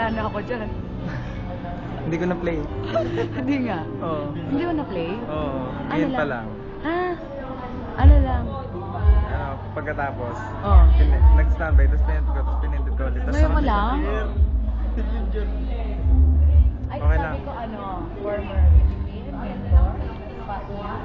na ako dyan. Hindi ko na-play. Hindi nga. Oo. Hindi mo na-play? Oo. Ano Ngayon pa lang. Ha? Ano lang? Pagkatapos, Oh. nag-standby, tapos pinindot ko ulit. Ngayon mo lang? Ay, Okay sabi lang. ko former mentor, partner.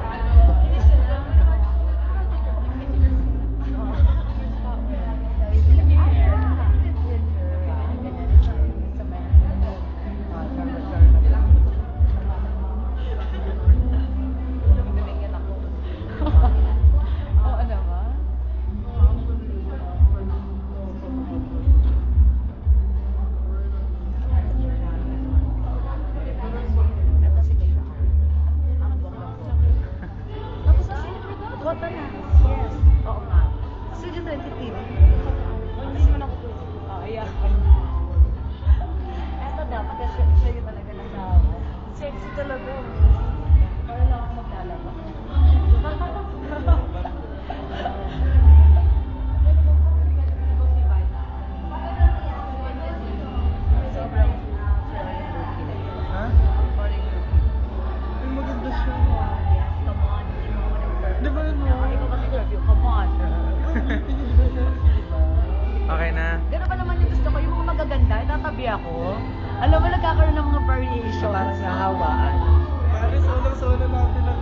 Oo naman. Tapos na Bota na. Yes. Oo nga. Sige, tentative. Hindi mo na ako pwede. Ayan. Eto dapat siya yung talaga nasawa. Sexy talaga. Para lang ako maglalaba. Sobrang Ha? Ay, maganda siya. Come on, hindi mo ako nag-serve. Di ba yun mo? Ikaw kasi review, come on. Okay na. Gano'n pa naman yung gusto ko, yung mga magaganda, itatabi ako. Alam mo, nagkakaroon ng mga variation. Parang nahawaan. Pare, solo natin ang